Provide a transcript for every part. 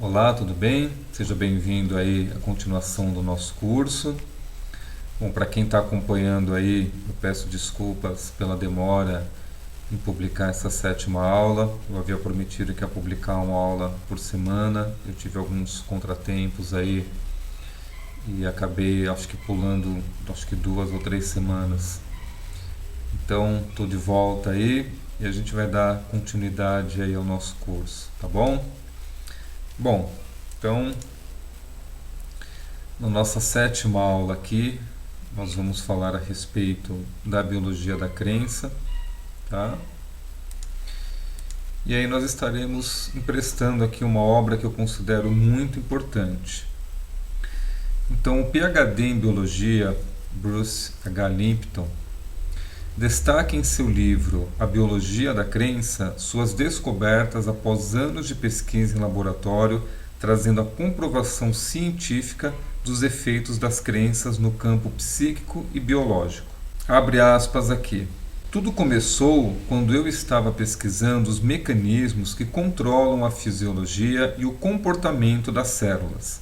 Olá, tudo bem? Seja bem-vindo aí à continuação do nosso curso. Bom, para quem está acompanhando aí, eu peço desculpas pela demora em publicar essa sétima aula. Eu havia prometido que ia publicar uma aula por semana. Eu tive alguns contratempos aí e acabei, acho que pulando, acho que 2 ou 3 semanas. Então, estou de volta aí e a gente vai dar continuidade aí ao nosso curso, tá bom? Bom, então na nossa sétima aula aqui, nós vamos falar a respeito da biologia da crença, tá? E aí nós estaremos emprestando aqui uma obra que eu considero muito importante. Então, o PhD em biologia, Bruce H. Lipton, destaca em seu livro A Biologia da Crença suas descobertas após anos de pesquisa em laboratório, trazendo a comprovação científica dos efeitos das crenças no campo psíquico e biológico. Abre aspas aqui. Tudo começou quando eu estava pesquisando os mecanismos que controlam a fisiologia e o comportamento das células.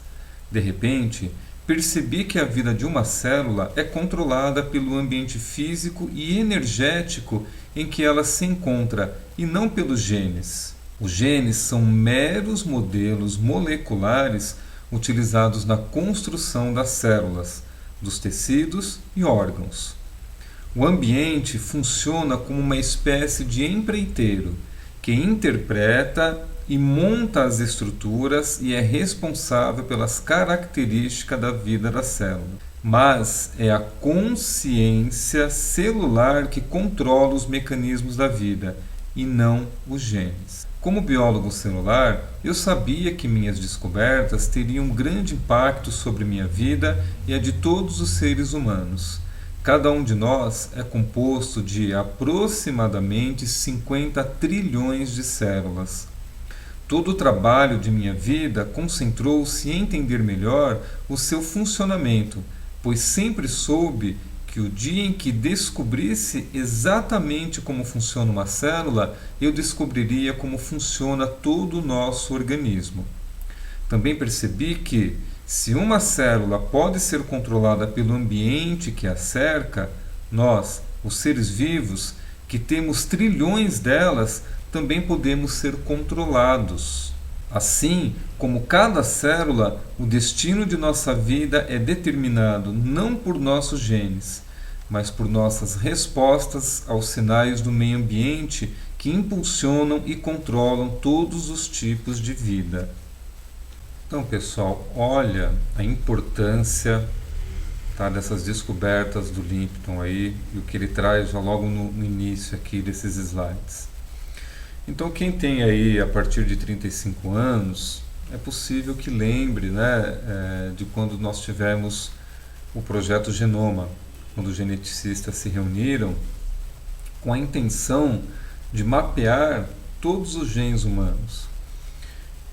De repente, percebi que a vida de uma célula é controlada pelo ambiente físico e energético em que ela se encontra e não pelos genes. Os genes são meros modelos moleculares utilizados na construção das células, dos tecidos e órgãos. O ambiente funciona como uma espécie de empreiteiro que interpreta e monta as estruturas e é responsável pelas características da vida da célula. Mas é a consciência celular que controla os mecanismos da vida e não os genes. Como biólogo celular, eu sabia que minhas descobertas teriam um grande impacto sobre minha vida e a de todos os seres humanos. Cada um de nós é composto de aproximadamente 50 trilhões de células. Todo o trabalho de minha vida concentrou-se em entender melhor o seu funcionamento, pois sempre soube que o dia em que descobrisse exatamente como funciona uma célula, eu descobriria como funciona todo o nosso organismo. Também percebi que, se uma célula pode ser controlada pelo ambiente que a cerca, nós, os seres vivos, que temos trilhões delas, também podemos ser controlados. Assim como cada célula, o destino de nossa vida é determinado não por nossos genes, mas por nossas respostas aos sinais do meio ambiente que impulsionam e controlam todos os tipos de vida. Então, pessoal, olha a importância, tá, dessas descobertas do Lipton aí e o que ele traz já logo no início aqui desses slides. Então, quem tem aí a partir de 35 anos, é possível que lembre, né, de quando nós tivemos o projeto Genoma, quando os geneticistas se reuniram com a intenção de mapear todos os genes humanos.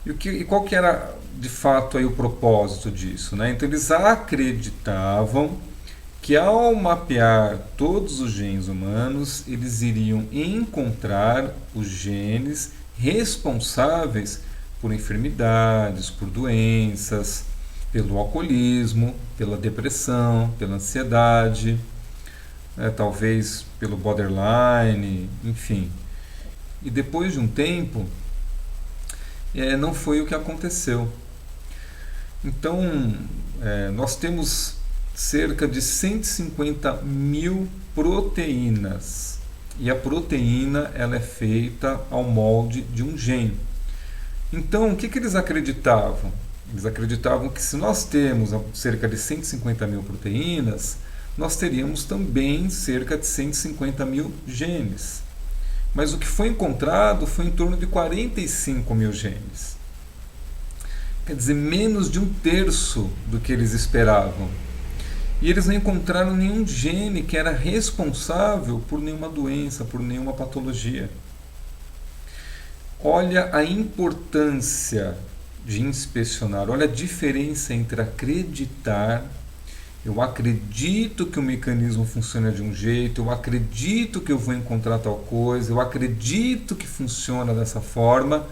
E qual que era de fato aí o propósito disso, né? Então eles acreditavam que ao mapear todos os genes humanos, eles iriam encontrar os genes responsáveis por enfermidades, por doenças, pelo alcoolismo, pela depressão, pela ansiedade, né, talvez pelo borderline, enfim. E depois de um tempo, não foi o que aconteceu. Então, nós temos cerca de 150 mil proteínas. E a proteína ela é feita ao molde de um gene. Então, o que eles acreditavam? Eles acreditavam que se nós temos cerca de 150 mil proteínas, nós teríamos também cerca de 150 mil genes. Mas o que foi encontrado foi em torno de 45 mil genes. Quer dizer, menos de 1/3 do que eles esperavam. E eles não encontraram nenhum gene que era responsável por nenhuma doença, por nenhuma patologia. Olha a importância de inspecionar, olha a diferença entre acreditar, eu acredito que o mecanismo funciona de um jeito, eu acredito que eu vou encontrar tal coisa, eu acredito que funciona dessa forma,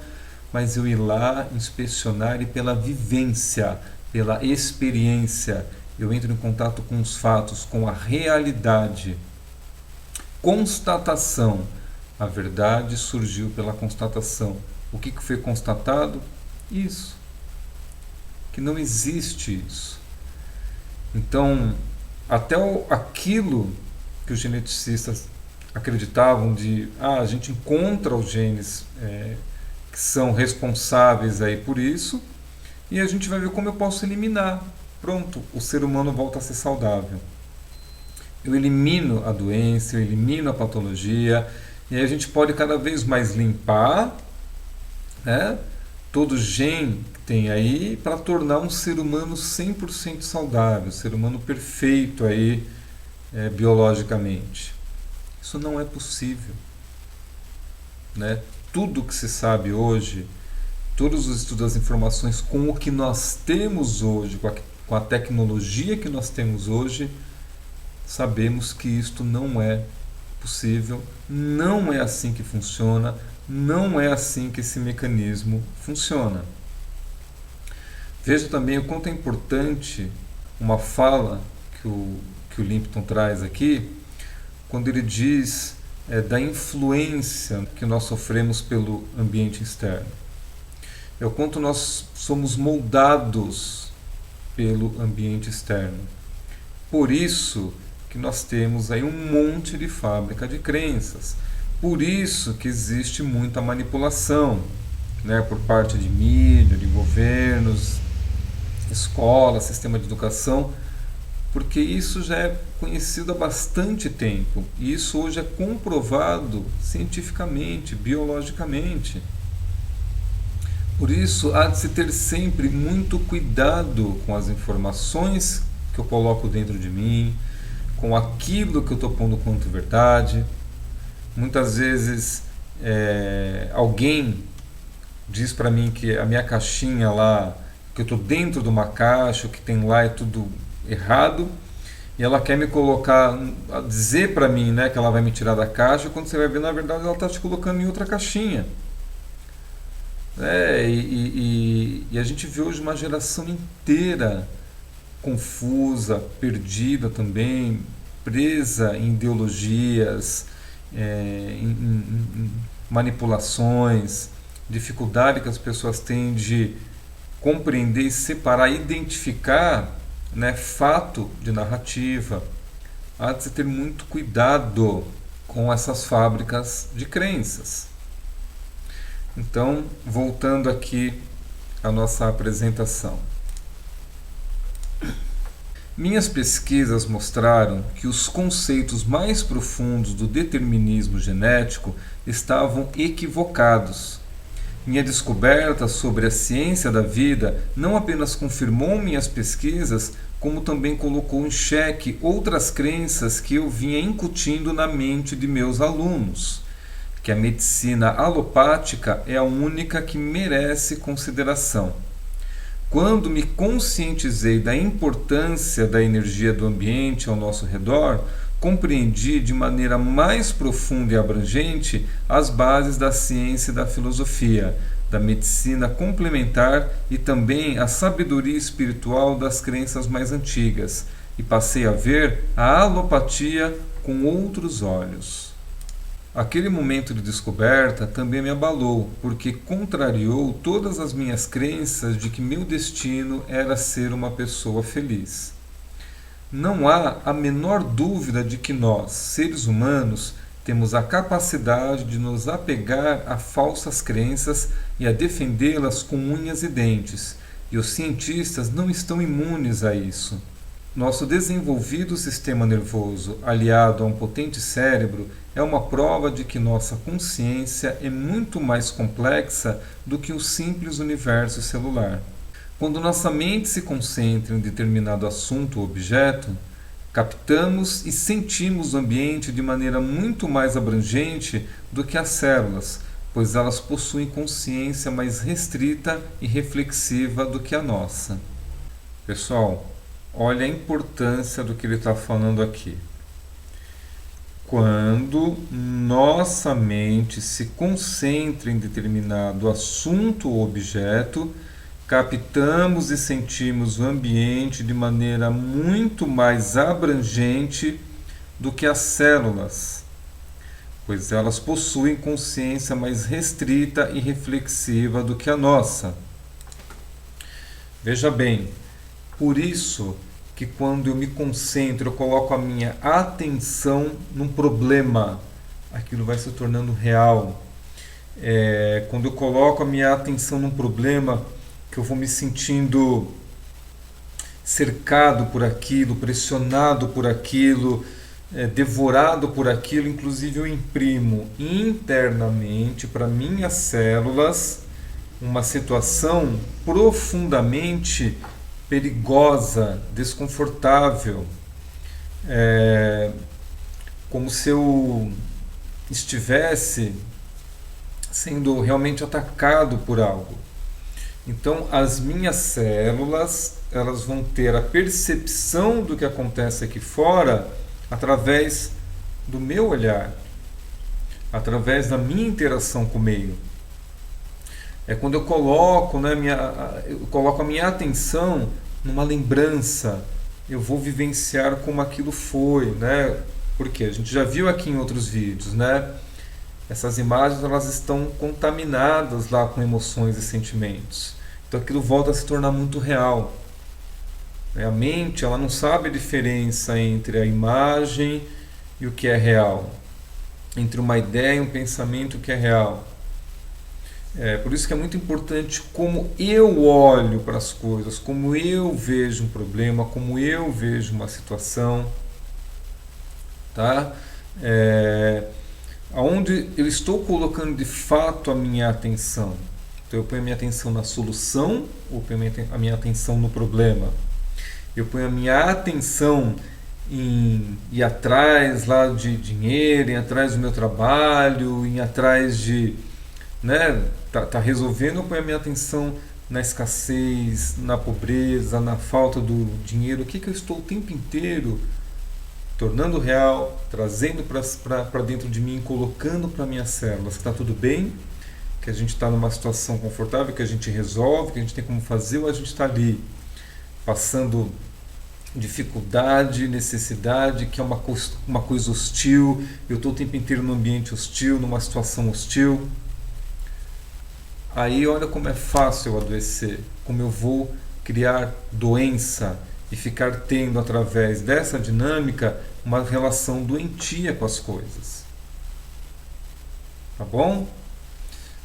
mas eu ir lá inspecionar e pela vivência, pela experiência. Eu entro em contato com os fatos, com a realidade. Constatação. A verdade surgiu pela constatação. O que foi constatado? Isso. Que não existe isso. Então, até aquilo que os geneticistas acreditavam de a gente encontra os genes que são responsáveis aí por isso e a gente vai ver como eu posso eliminar. Pronto, o ser humano volta a ser saudável. Eu elimino a doença, eu elimino a patologia e aí a gente pode cada vez mais limpar, né, todo gene que tem aí para tornar um ser humano 100% saudável, um ser humano perfeito aí biologicamente. Isso não é possível, né? Tudo que se sabe hoje, todos os estudos, as informações com o que nós temos hoje, com a tecnologia que nós temos hoje, sabemos que isto não é possível, não é assim que funciona, não é assim que esse mecanismo funciona. Veja também o quanto é importante uma fala que o Limpton traz aqui, quando ele diz da influência que nós sofremos pelo ambiente externo. É o quanto nós somos moldados pelo ambiente externo. Por isso que nós temos aí um monte de fábrica de crenças. Por isso que existe muita manipulação, né, por parte de mídia, de governos, escola, sistema de educação, porque isso já é conhecido há bastante tempo e isso hoje é comprovado cientificamente, biologicamente. Por isso há de se ter sempre muito cuidado com as informações que eu coloco dentro de mim, com aquilo que eu estou pondo como verdade. Muitas vezes alguém diz para mim que a minha caixinha lá, que eu estou dentro de uma caixa, o que tem lá é tudo errado, e ela quer me colocar, dizer para mim, né, que ela vai me tirar da caixa, quando você vai ver, na verdade, ela está te colocando em outra caixinha. E a gente vê hoje uma geração inteira confusa, perdida também, presa em ideologias, em manipulações, dificuldade que as pessoas têm de compreender, separar, identificar, né, fato de narrativa. Há de se ter muito cuidado com essas fábricas de crenças. Então, voltando aqui à nossa apresentação. Minhas pesquisas mostraram que os conceitos mais profundos do determinismo genético estavam equivocados. Minha descoberta sobre a ciência da vida não apenas confirmou minhas pesquisas, como também colocou em xeque outras crenças que eu vinha incutindo na mente de meus alunos, que a medicina alopática é a única que merece consideração. Quando me conscientizei da importância da energia do ambiente ao nosso redor, compreendi de maneira mais profunda e abrangente as bases da ciência e da filosofia, da medicina complementar e também a sabedoria espiritual das crenças mais antigas, e passei a ver a alopatia com outros olhos. Aquele momento de descoberta também me abalou, porque contrariou todas as minhas crenças de que meu destino era ser uma pessoa feliz. Não há a menor dúvida de que nós, seres humanos, temos a capacidade de nos apegar a falsas crenças e a defendê-las com unhas e dentes, e os cientistas não estão imunes a isso. Nosso desenvolvido sistema nervoso, aliado a um potente cérebro, é uma prova de que nossa consciência é muito mais complexa do que o simples universo celular. Quando nossa mente se concentra em determinado assunto ou objeto, captamos e sentimos o ambiente de maneira muito mais abrangente do que as células, pois elas possuem consciência mais restrita e reflexiva do que a nossa. Pessoal, olha a importância do que ele está falando aqui. Quando nossa mente se concentra em determinado assunto ou objeto, captamos e sentimos o ambiente de maneira muito mais abrangente do que as células, pois elas possuem consciência mais restrita e reflexiva do que a nossa. Veja bem, por isso que quando eu me concentro, eu coloco a minha atenção num problema, aquilo vai se tornando real. Quando eu coloco a minha atenção num problema, que eu vou me sentindo cercado por aquilo, pressionado por aquilo, devorado por aquilo, inclusive eu imprimo internamente para minhas células uma situação profundamente perigosa, desconfortável, como se eu estivesse sendo realmente atacado por algo. Então, as minhas células, elas vão ter a percepção do que acontece aqui fora através do meu olhar, através da minha interação com o meio. É quando eu coloco, eu coloco a minha atenção numa lembrança, eu vou vivenciar como aquilo foi, né? Porque a gente já viu aqui em outros vídeos, né? Essas imagens, elas estão contaminadas lá com emoções e sentimentos. Então aquilo volta a se tornar muito real. A mente, ela não sabe a diferença entre a imagem e o que é real, entre uma ideia e um pensamento que é real. Por isso que é muito importante como eu olho para as coisas, como eu vejo um problema, como eu vejo uma situação, tá? Onde eu estou colocando de fato a minha atenção. Então eu ponho a minha atenção na solução ou ponho a minha atenção no problema? Eu ponho a minha atenção em ir atrás lá de dinheiro, em atrás do meu trabalho, em atrás de, né, tá resolvendo, eu ponho a minha atenção na escassez, na pobreza, na falta do dinheiro. O que eu estou o tempo inteiro tornando real, trazendo para dentro de mim, colocando para minhas células que está tudo bem, que a gente está numa situação confortável, que a gente resolve, que a gente tem como fazer, ou a gente está ali passando dificuldade, necessidade, que é uma coisa hostil, eu estou o tempo inteiro num ambiente hostil, numa situação hostil. Aí olha como é fácil eu adoecer, como eu vou criar doença e ficar tendo, através dessa dinâmica, uma relação doentia com as coisas. Tá bom?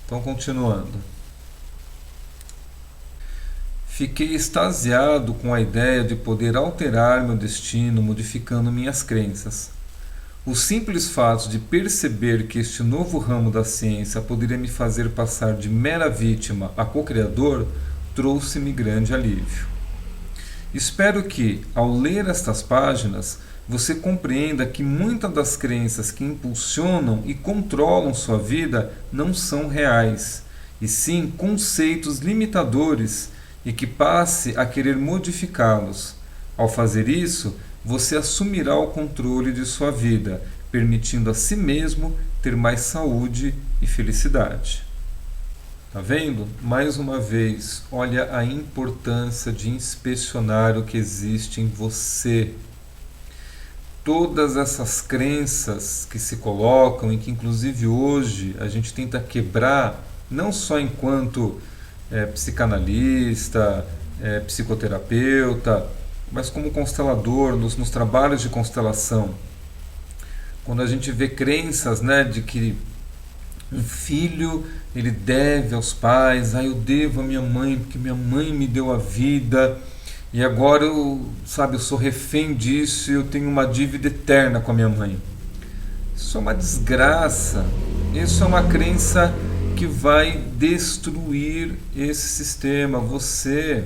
Então, continuando. Fiquei extasiado com a ideia de poder alterar meu destino modificando minhas crenças. O simples fato de perceber que este novo ramo da ciência poderia me fazer passar de mera vítima a co-criador trouxe-me grande alívio. Espero que, ao ler estas páginas, você compreenda que muitas das crenças que impulsionam e controlam sua vida não são reais, e sim conceitos limitadores, e que passe a querer modificá-los. Ao fazer isso, você assumirá o controle de sua vida, permitindo a si mesmo ter mais saúde e felicidade. Tá vendo? Mais uma vez, olha a importância de inspecionar o que existe em você. Todas essas crenças que se colocam e que inclusive hoje a gente tenta quebrar, não só enquanto psicanalista, psicoterapeuta, mas como constelador, nos trabalhos de constelação. Quando a gente vê crenças, né, de que um filho ele deve aos pais, eu devo à minha mãe porque minha mãe me deu a vida e agora eu sou refém disso e eu tenho uma dívida eterna com a minha mãe. Isso é uma desgraça, isso é uma crença que vai destruir esse sistema. Você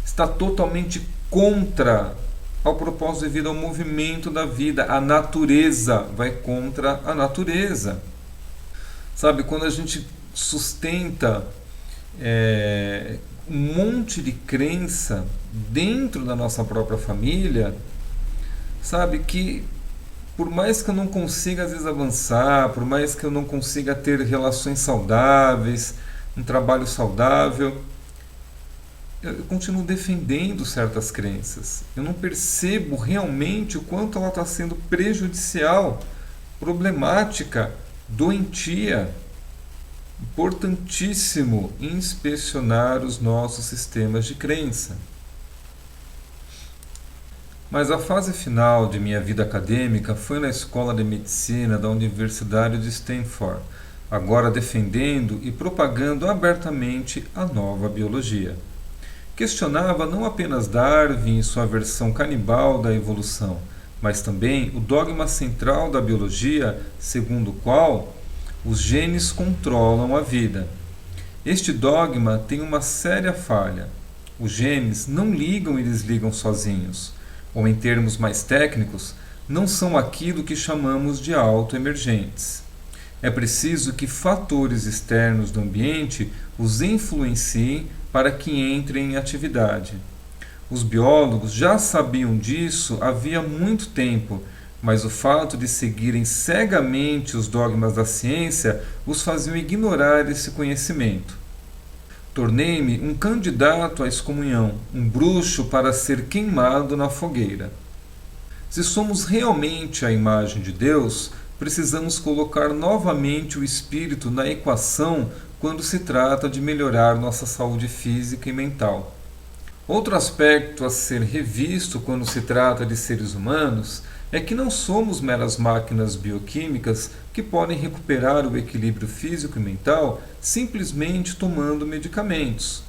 está totalmente contra ao propósito devido ao movimento da vida. A natureza vai contra a natureza. Sabe, quando a gente sustenta um monte de crença dentro da nossa própria família, sabe, que por mais que eu não consiga às vezes avançar, por mais que eu não consiga ter relações saudáveis, um trabalho saudável, eu continuo defendendo certas crenças. Eu não percebo realmente o quanto ela está sendo prejudicial, problemática, doentia. Importantíssimo inspecionar os nossos sistemas de crença. Mas a fase final de minha vida acadêmica foi na Escola de Medicina da Universidade de Stanford, agora defendendo e propagando abertamente a nova biologia. Questionava não apenas Darwin e sua versão canibal da evolução, mas também o dogma central da biologia, segundo o qual os genes controlam a vida. Este dogma tem uma séria falha. Os genes não ligam e desligam sozinhos, ou em termos mais técnicos, não são aquilo que chamamos de autoemergentes. É preciso que fatores externos do ambiente os influenciem para que entrem em atividade. Os biólogos já sabiam disso havia muito tempo, mas o fato de seguirem cegamente os dogmas da ciência os faziam ignorar esse conhecimento. Tornei-me um candidato à excomunhão, um bruxo para ser queimado na fogueira. Se somos realmente a imagem de Deus, precisamos colocar novamente o espírito na equação quando se trata de melhorar nossa saúde física e mental. Outro aspecto a ser revisto quando se trata de seres humanos é que não somos meras máquinas bioquímicas que podem recuperar o equilíbrio físico e mental simplesmente tomando medicamentos.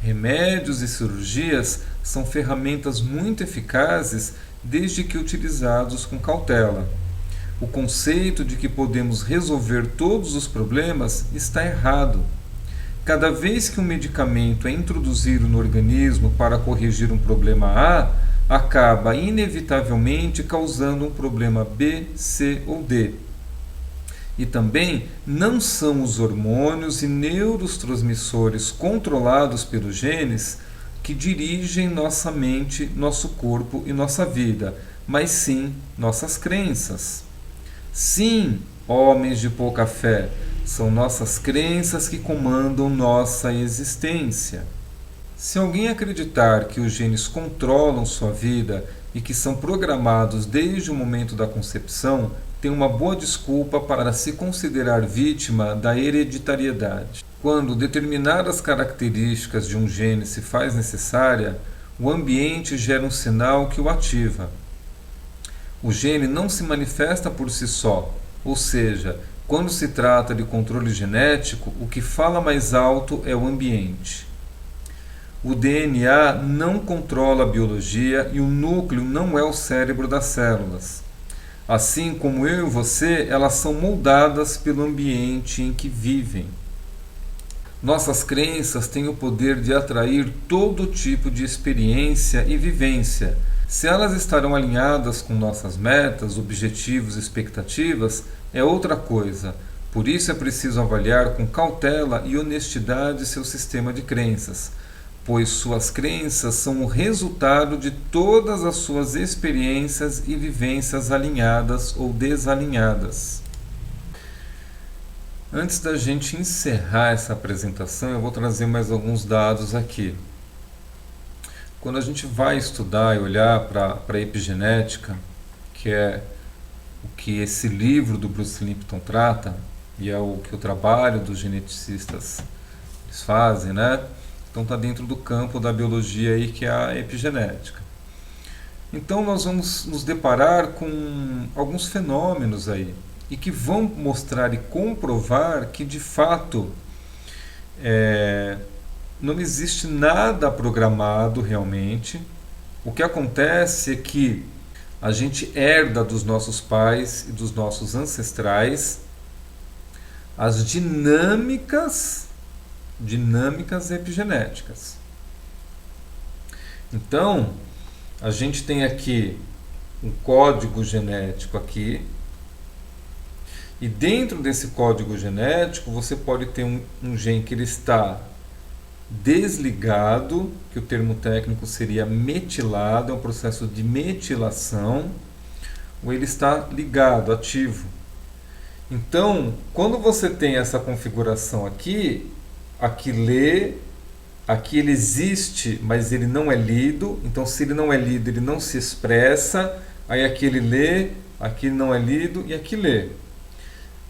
Remédios e cirurgias são ferramentas muito eficazes desde que utilizados com cautela. O conceito de que podemos resolver todos os problemas está errado. Cada vez que um medicamento é introduzido no organismo para corrigir um problema A, acaba inevitavelmente causando um problema B, C ou D. E também não são os hormônios e neurotransmissores controlados pelos genes que dirigem nossa mente, nosso corpo e nossa vida, mas sim nossas crenças. Sim, homens de pouca fé, são nossas crenças que comandam nossa existência. Se alguém acreditar que os genes controlam sua vida e que são programados desde o momento da concepção, tem uma boa desculpa para se considerar vítima da hereditariedade. Quando determinadas características de um gene se faz necessária, o ambiente gera um sinal que o ativa. O gene não se manifesta por si só, ou seja, quando se trata de controle genético, o que fala mais alto é o ambiente. O DNA não controla a biologia e o núcleo não é o cérebro das células. Assim como eu e você, elas são moldadas pelo ambiente em que vivem. Nossas crenças têm o poder de atrair todo tipo de experiência e vivência. Se elas estarão alinhadas com nossas metas, objetivos e expectativas, é outra coisa. Por isso é preciso avaliar com cautela e honestidade seu sistema de crenças, pois suas crenças são o resultado de todas as suas experiências e vivências alinhadas ou desalinhadas. Antes da gente encerrar essa apresentação, eu vou trazer mais alguns dados aqui. Quando a gente vai estudar e olhar para a epigenética, que é o que esse livro do Bruce Lipton trata, e é o que o trabalho dos geneticistas eles fazem, né? Então está dentro do campo da biologia aí, que é a epigenética. Então nós vamos nos deparar com alguns fenômenos aí, e que vão mostrar e comprovar que de fato não existe nada programado realmente. O que acontece é que a gente herda dos nossos pais e dos nossos ancestrais as dinâmicas epigenéticas. Então, a gente tem aqui um código genético aqui, e dentro desse código genético você pode ter um gene que ele está desligado, que o termo técnico seria metilado, é um processo de metilação, ou ele está ligado, ativo. Então, quando você tem essa configuração aqui, aqui lê, aqui ele existe, mas ele não é lido. Então, se ele não é lido, ele não se expressa. Aí aqui ele lê, aqui ele não é lido e aqui lê.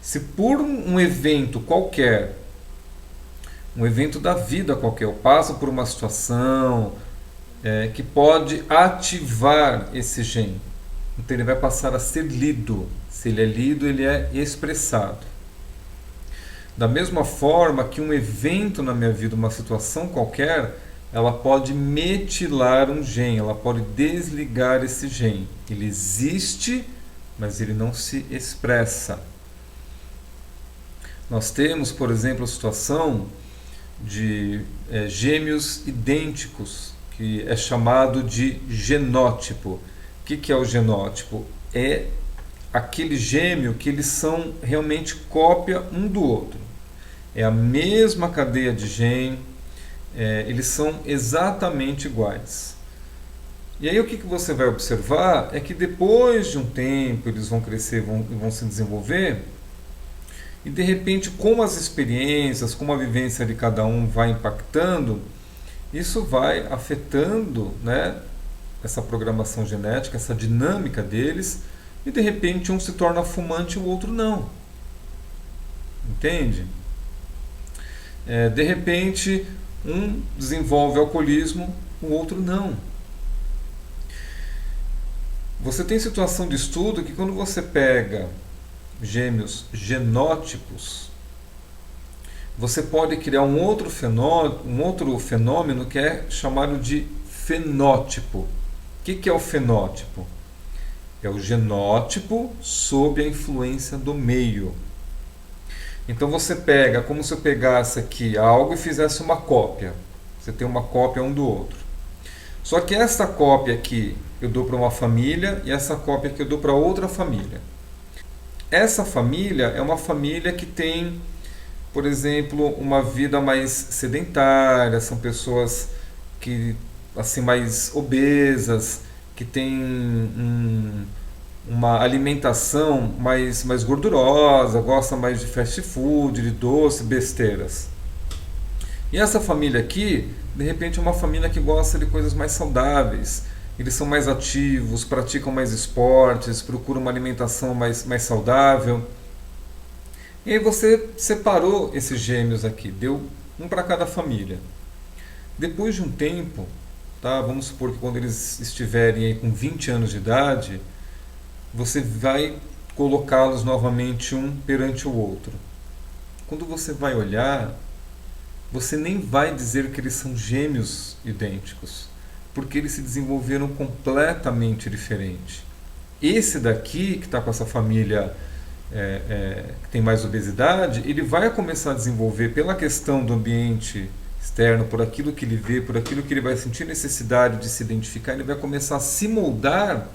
Se por um evento qualquer, um evento da vida qualquer, eu passo por uma situação que pode ativar esse gene, então ele vai passar a ser lido. Se ele é lido, ele é expressado. Da mesma forma que um evento na minha vida, uma situação qualquer, ela pode metilar um gene, ela pode desligar esse gene. Ele existe, mas ele não se expressa. Nós temos, por exemplo, a situação de gêmeos idênticos, que é chamado de genótipo. O que é o genótipo? É aquele gêmeo que eles são realmente cópia um do outro. É a mesma cadeia de gene, eles são exatamente iguais. E aí o que você vai observar é que depois de um tempo eles vão crescer, vão se desenvolver, e de repente, como as experiências, como a vivência de cada um vai impactando, isso vai afetando, né, essa programação genética, essa dinâmica deles, e de repente um se torna fumante e o outro não. Entende? De repente um desenvolve alcoolismo, o outro não. Você tem situação de estudo que quando você pega gêmeos genótipos, você pode criar um outro fenômeno que é chamado de fenótipo. O que é o fenótipo? É o genótipo sob a influência do meio. Então você pega, como se eu pegasse aqui algo e fizesse uma cópia. Você tem uma cópia um do outro. Só que essa cópia aqui eu dou para uma família e essa cópia aqui eu dou para outra família. Essa família é uma família que tem, por exemplo, uma vida mais sedentária, são pessoas que assim mais obesas, que têm uma alimentação mais gordurosa, gosta mais de fast food, de doce, besteiras. E essa família aqui, de repente, é uma família que gosta de coisas mais saudáveis. Eles são mais ativos, praticam mais esportes, procuram uma alimentação mais saudável. E aí você separou esses gêmeos aqui, deu um para cada família. Depois de um tempo, tá, vamos supor que quando eles estiverem aí com 20 anos de idade, você vai colocá-los novamente um perante o outro. Quando você vai olhar, você nem vai dizer que eles são gêmeos idênticos, porque eles se desenvolveram completamente diferente. Esse daqui, que está com essa família que tem mais obesidade, ele vai começar a desenvolver, pela questão do ambiente externo, por aquilo que ele vê, por aquilo que ele vai sentir necessidade de se identificar, ele vai começar a se moldar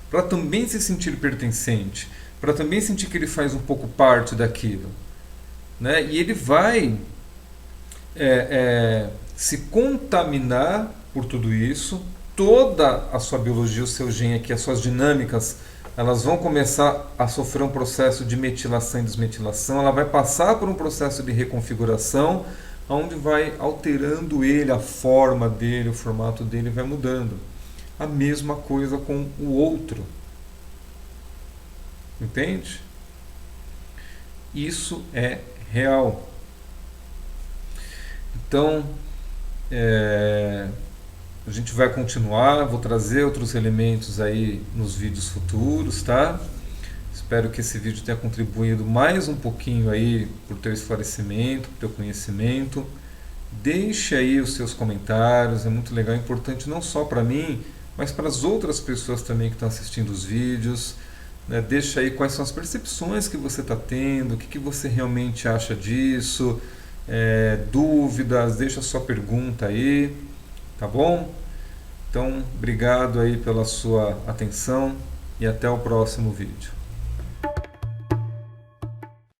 para também se sentir pertencente, para também sentir que ele faz um pouco parte daquilo, né? E ele vai se contaminar por tudo isso. Toda a sua biologia, o seu gene aqui, as suas dinâmicas, elas vão começar a sofrer um processo de metilação e desmetilação, ela vai passar por um processo de reconfiguração, onde vai alterando ele, a forma dele, o formato dele vai mudando. A mesma coisa com o outro. Entende? Isso é real. Então, a gente vai continuar, vou trazer outros elementos aí nos vídeos futuros, tá? Espero que esse vídeo tenha contribuído mais um pouquinho aí para o teu esclarecimento, para o teu conhecimento. Deixe aí os seus comentários, é muito legal, é importante não só para mim, mas para as outras pessoas também que estão assistindo os vídeos. Né? Deixa aí quais são as percepções que você está tendo, o que você realmente acha disso, dúvidas, deixa a sua pergunta aí, tá bom? Então, obrigado aí pela sua atenção e até o próximo vídeo.